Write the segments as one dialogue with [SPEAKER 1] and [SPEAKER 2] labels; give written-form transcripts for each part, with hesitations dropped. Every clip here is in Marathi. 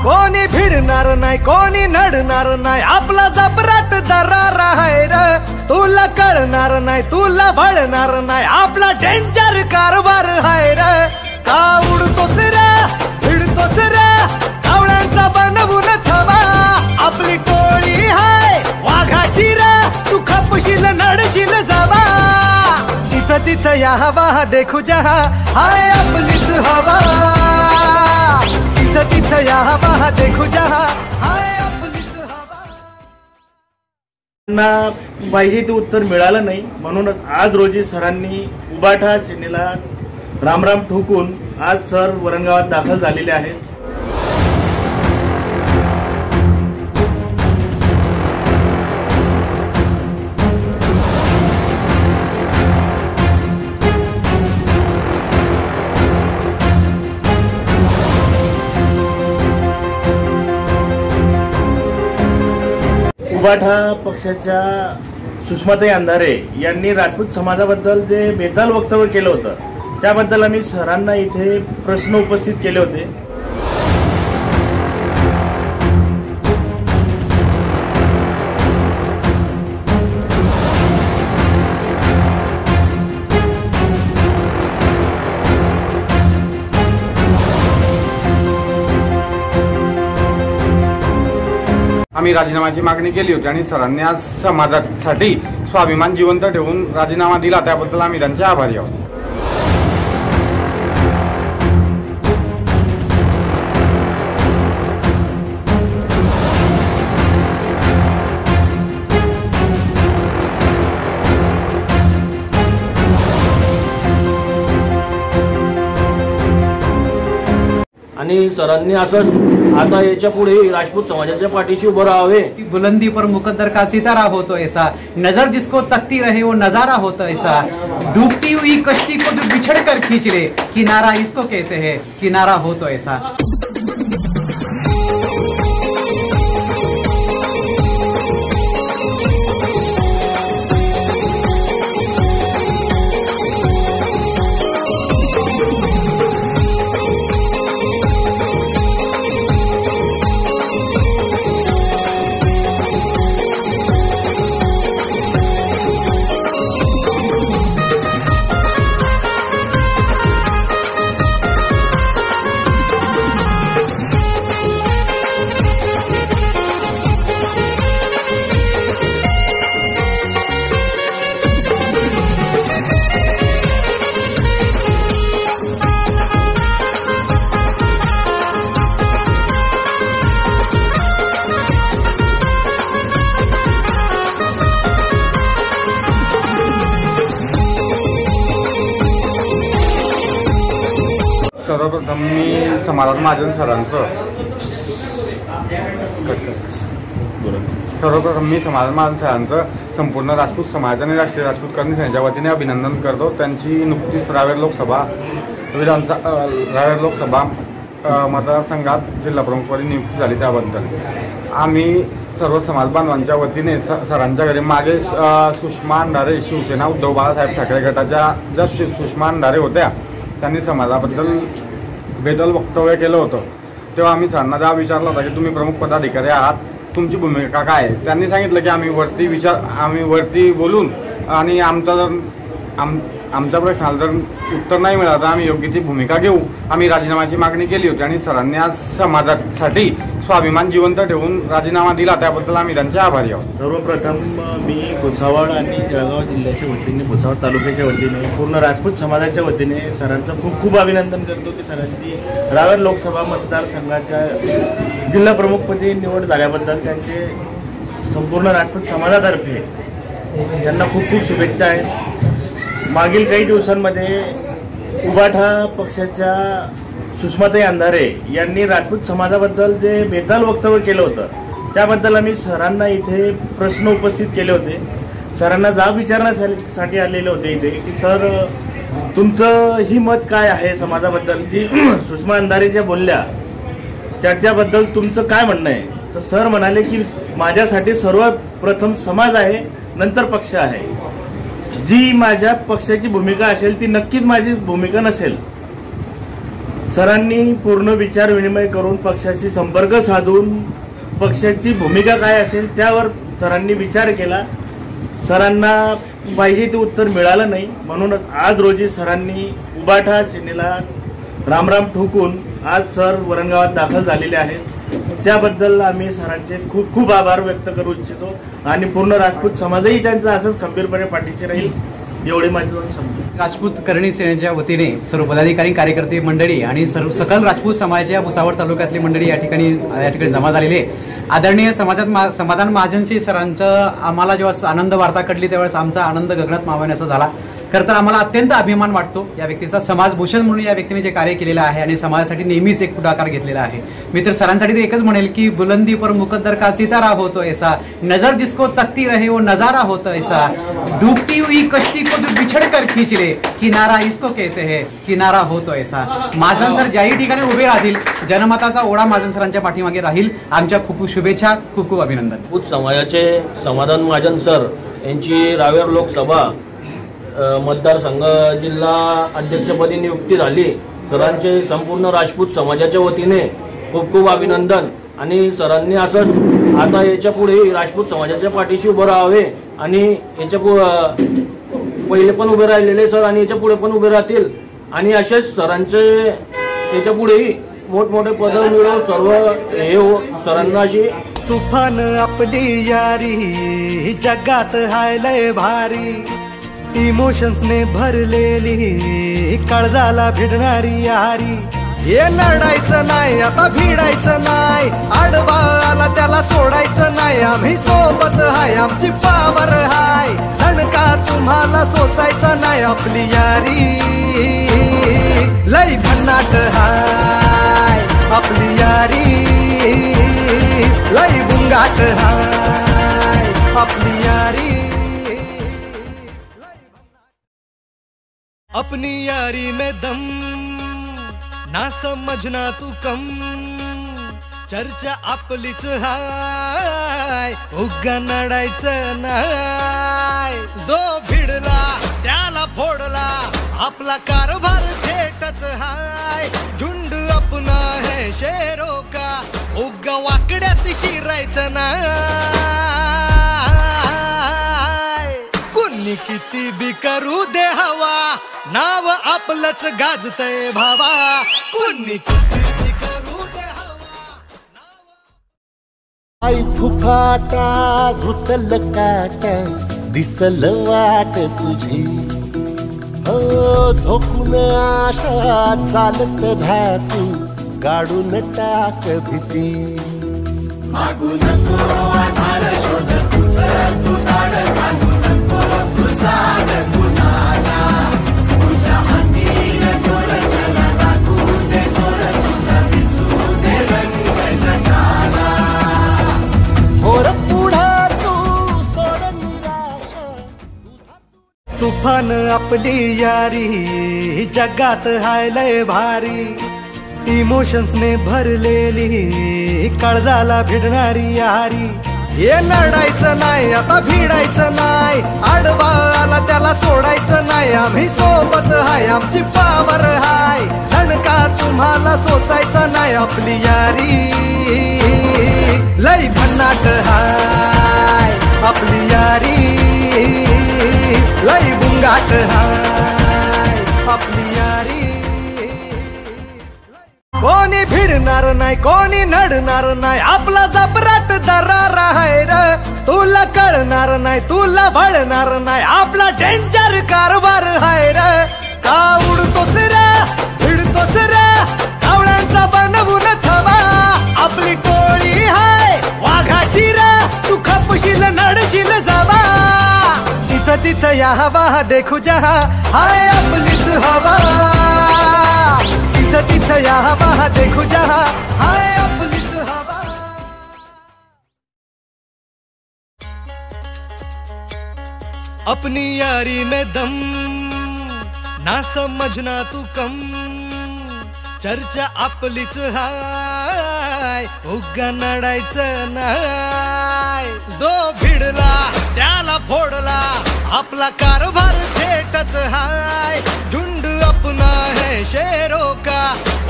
[SPEAKER 1] कोणी भिडणार नाही कोणी नडणार नाही आपला जबराट दरार आहे रे तुला कळणार नाही तुला भळणार नाही आपला डेंजर कारभार आहे रे का उडतोस रे भिडतोस रे कावळ्यांचा बनवून थवा आपली टोळी हाय वाघाची रे तू खपशील नडशील जावा तिथं तिथं या हवा देखू जहा हाय आपलीच हवा तिथं तिथं या हवा देखू जहा हाय आपलीच हवा।
[SPEAKER 2] ना पाहिजे ते उत्तर मिळालं नाही म्हणूनच आज रोजी सरांनी उबाठा सेनेला रामराम ठोकून आज सर वरणगावात दाखल झालेले आहेत। उबाठा पक्षाच्या सुषमाताई अंधारे यांनी राजपूत समाजाबद्दल जे बेताल वक्तव्य केलं होतं त्याबद्दल आम्ही सरांना इथे प्रश्न उपस्थित केले होते।
[SPEAKER 3] आम्ही राजीनाम्याची मागणी केली होती आणि सरांनी आज समाजासाठी स्वाभिमान जिवंत ठेवून राजीनामा दिला त्याबद्दल आम्ही त्यांचे आभारी आहोत।
[SPEAKER 2] आणि सरांनी असं आता याच्या पुढे राजपूत समाजाच्या पाठीशी उभं राहावे।
[SPEAKER 4] बुलंदी पर मुकद्दर का सितारा हो तो ऐसा नजर जिसको तकती रहे वो नजारा हो तो ऐसा डूबती हुई कश्ती को जो बिछड़ कर खींच ले किनारा इसको कहते हैं किनारा हो तो ऐसा।
[SPEAKER 3] सर्वप्रथम मी समाधान महाजन सरांचं संपूर्ण राजपूत समाज आणि राष्ट्रीय राजपूत कर्णी सेनेच्या वतीने अभिनंदन करतो। त्यांची नुकतीच रावेर लोकसभा मतदारसंघात जिल्हा प्रमुखपदी नियुक्ती झाली त्याबद्दल आम्ही सर्व समाज बांधवांच्या वतीने सरांच्या घरी मागे सुषमा अंधारे शिवसेना उद्धव बाळासाहेब ठाकरे गटाच्या ज्या सुषमा अंधारे होत्या त्यांनी समाजाबद्दल बेदल वक्तव्य केलं होतं तेव्हा आम्ही सरांना जेव्हा विचारलं होतं की तुम्ही प्रमुख पदाधिकारी आहात तुमची भूमिका काय आहे त्यांनी सांगितलं की आम्ही वरती बोलून आणि आमच्या प्रश्नाला जर उत्तर नाही मिळालं तर आम्ही योग्य ती भूमिका घेऊ। आम्ही राजीनाम्याची मागणी केली होती आणि सरांनी आज समाजासाठी स्वाभिमान जिवंत ठेवून राजीनामा दिला त्याबद्दल आम्ही त्यांचे आभारी आहोत।
[SPEAKER 2] सर्वप्रथम मी भुसावळ आणि जळगाव जिल्ह्याच्या वतीने भुसावळ तालुक्याच्या वतीने पूर्ण राजपूत समाजाच्या वतीने सरांचं खूप खूप अभिनंदन करतो की सरांची रावेर लोकसभा मतदारसंघाच्या जिल्हा प्रमुखपदी निवड झाल्याबद्दल त्यांचे संपूर्ण राजपूत समाजातर्फे त्यांना खूप खूप शुभेच्छा आहेत। मागील काही दिवसांमध्ये उबाठा पक्षाच्या सुषमाताई अंधारे यांनी राजपूत समाजाबद्दल जे बेताल वक्तव्य केलं होतं त्याबद्दल आम्ही सरांना इथे प्रश्न उपस्थित केले होते। सरांना जाब विचारण्यासाठी आलेले होते इथे की सर तुमचं ही मत काय आहे समाजाबद्दल जी सुषमा अंधारे ज्या बोलल्या त्याच्याबद्दल तुमचं काय म्हणणं आहे। तर सर म्हणाले की माझ्यासाठी सर्वप्रथम समाज आहे नंतर पक्ष आहे। जी माझ्या पक्षाची भूमिका असेल ती नक्कीच माझी भूमिका नसेल। सरांनी पूर्ण विचार विनिमय करून पक्षाशी संपर्क साधून पक्षाची भूमिका काय असेल त्यावर सरांनी विचार केला. सरांना पाहिजे ते उत्तर मिळालं नाही, म्हणूनच आज रोजी सरांनी उबाठा सेनेला रामराम ठोकून आज सर वरणगावात दाखल झालेले आहेत. त्याबद्दल आम्ही सरांचे खूप खूप आभार व्यक्त करू इच्छितो आणि पूर्ण राजपूत समाजही त्यांचा असंच खंबीरपणे पाठीशी राहील एवढी माझी दोन शब्द.
[SPEAKER 4] राजपूत करणी सेनेच्या वतीने सर्व पदाधिकारी कार्यकर्ते मंडळी आणि सर्व सकल राजपूत समाजाच्या भुसावळ तालुक्यातली मंडळी या ठिकाणी जमा झालेली आहे. आदरणीय समाधान महाजनशी सरांचा आम्हाला जेव्हा आनंद वार्ता कळली त्यावेळेस आमचा आनंद गगनात मावण्याचा झाला. खरं तर आम्हाला अत्यंत अभिमान वाटतो या व्यक्तीचा. समाजभूषण म्हणून या व्यक्तीने जे कार्य केलेलं आहे आणि समाजासाठी नेहमीच एक पुढाकार घेतलेला आहे. मी तर सरांसाठी ते एकच म्हणेल की बुलंदी पर मुकद्दर का सितारा होतो ऐसा, नजर जिसको तकती रहे वो नजारा होतो ऐसा, डूबती हुई कश्ती को जो बिछड़ कर खींच ले किनारा इसको कहते हैं, किनारा होतो ऐसा. महाजन सर ज्याही ठिकाणी उभे राहतील जनमताचा ओढा महाजन सरांच्या पाठीमागे राहील. आमच्या खूप खूप शुभेच्छा, खूप खूप अभिनंदन.
[SPEAKER 5] राजपूत समाजाचे समाधान महाजन सर यांची रावेर लोकसभा मतदारसंघ जिल्हा अध्यक्षपदी नियुक्ती झाली. सरांचे संपूर्ण राजपूत समाजाच्या वतीने खूप खूप अभिनंदन. आणि सरांनी असंच आता याच्या पुढे राजपूत समाजाच्या पाठीशी उभं राहावे आणि याच्या पहिले पण उभे राहिलेले सर आणि याच्या पुढे पण उभे राहतील आणि असेच सरांचे याच्या पुढेही मोठमोठे पद मिळवून सर्व हे सरांना अशी.
[SPEAKER 1] तुफान आपली यारी जगात हाय लय भारी, इमोशन्स ने भरलेली काळजाला भिडणारी यारी. हे लढायचं नाही आता भिडायचं नाही, आडवा आला त्याला सोडायचं नाही. आम्ही सोबत हाय आमची पावर हाय, दणका तुम्हाला सोसायचा नाही. आपली यारी लई भन्नाट हाय, आपली यारी लई बुंगाट हाय. आपली यारी अपनी यारी में दम ना समझना तू कम, चर्चा आपलीच हाय उगा नडायचं नाय. जो भिडला त्याला फोडला आपला कारभार थेटच हाय. झुंड अपना है शेरों का उगा वाकड्यात शिरायचं नाय. कुणी किती बी करू दे हवा, नाव आपलंच गाजतय भावा. कुणी किती बी करू दे हवा.
[SPEAKER 6] आई फुफाटा रुतल काट दिसल वाट तुझी, हो झोकून आशा चालत राहतू गाडून टाक भीती. मागू नको आधार शोध तुझं तू धाड घालू नको तू साध कुणाला, तुझ्या हातीन डोळ जरा लागू दे जोर तुझा दिसू दे रंग जगाला. होर पुढे तू सोड निराशा.
[SPEAKER 1] तुफान आपली यारी जगात हाय लय भारी, इमोशन्स ने भरलेली काळजाला भिडणारी यारी. हे लढायचं नाही आता भिडायचं नाही, आडवा आला त्याला सोडायचं नाही. आम्ही सोबत हाय आमची पावर हाय, दणका तुम्हाला सोसायचा नाही. आपली यारी लई भन्नाट हाय, आपली यारी लई बुंगाट हाय. आपली यारी कोणी भिडणार नाही कोणी नडणार नाही, आपला जबराट दरार आहे र. तुला कळणार नाही तुला वळणार नाही, आपला डेंजर कारभार आहे र. का उडतोस रे भिडतोस रे कावळ्यांचा बनवून थवा, आपली टोळी हाय वाघाची र. तू खपशील नडशील जावा, तिथं तिथं या हवा देखू जहा हाय आपलीच हवा. तिथं तिथं या हवा देखू जहा हाय आपलीच हवा. अपनी यारी में दम ना समझना तू कम, चर्चा आपलीच हाय उगा नडायचं नाय. जो भिडला त्याला फोडला आपला कारभार थेटच हाय. झुंड अपना है शेरों का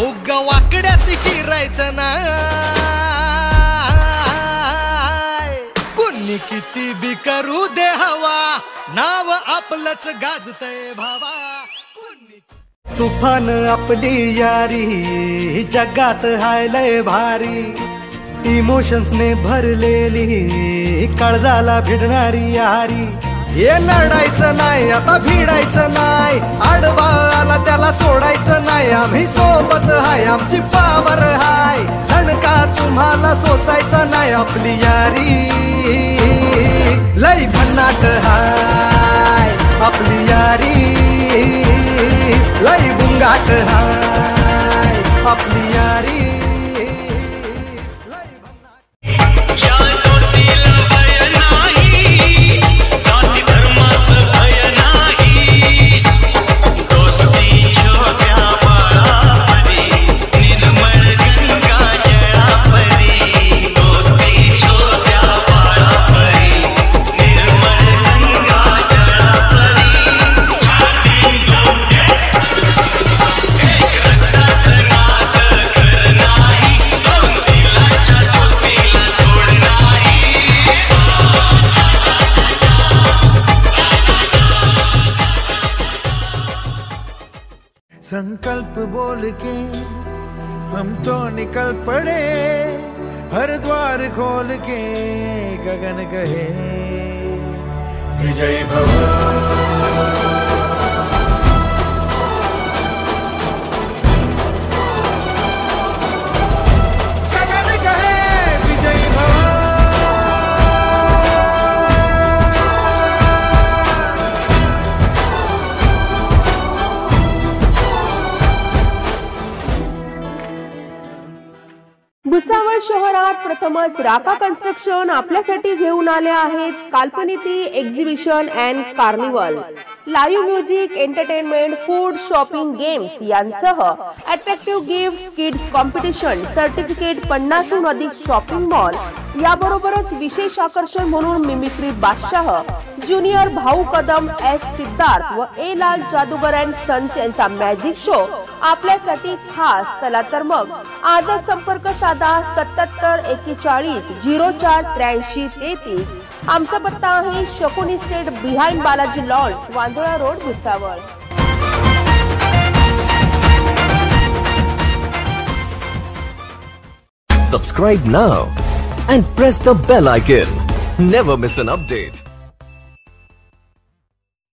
[SPEAKER 1] उग वाकड्यात शिरायचं नाय कुणी किती बी करू दे हवा नाव आपलंच गाजतय भावा तुफान आपली यारी जगात हाय लय भारी इमोशन्स ने भरलेली काळजाला भिडणारी यारी हे लढायचं नाही आता भिडायचं नाही आडवा आला त्याला सोडायचं नाही आम्ही सोबत हाय आमची पावर हाय धणका तुम्हाला सोसायचा नाही आपली यारी लय भन्नाट हाय आपली यारी लय गुंगाट हाय आपली यारी
[SPEAKER 7] संकल्प बोल के हम तो निकल पड़े हर द्वार खोल के गगन कहे विजय भव
[SPEAKER 8] भुसावळ शहरात प्रथमच राका कन्स्ट्रक्शन आपल्यासाठी घेऊन आले आहेत Kalpaniki exhibition and carnival live music entertainment food shopping games यांसह attractive gift kids competition certificate 50हून अधिक शॉपिंग मॉल याबरोबरच विशेष आकर्षण म्हणून मिमिक्री बादशाह ज्युनियर भाऊ कदम एस सिद्धार्थ व ए लाल जादूगर अँड सन्स यांचा मॅजिक शो आपल्यासाठी खास चला तर मग आजच संपर्क साधा 77 41 04 83 33 आमचा पत्ता आहे Shakuni state behind Balaji lawns Wandola road Bhusawal
[SPEAKER 9] Subscribe now and press the bell icon. Never miss an update.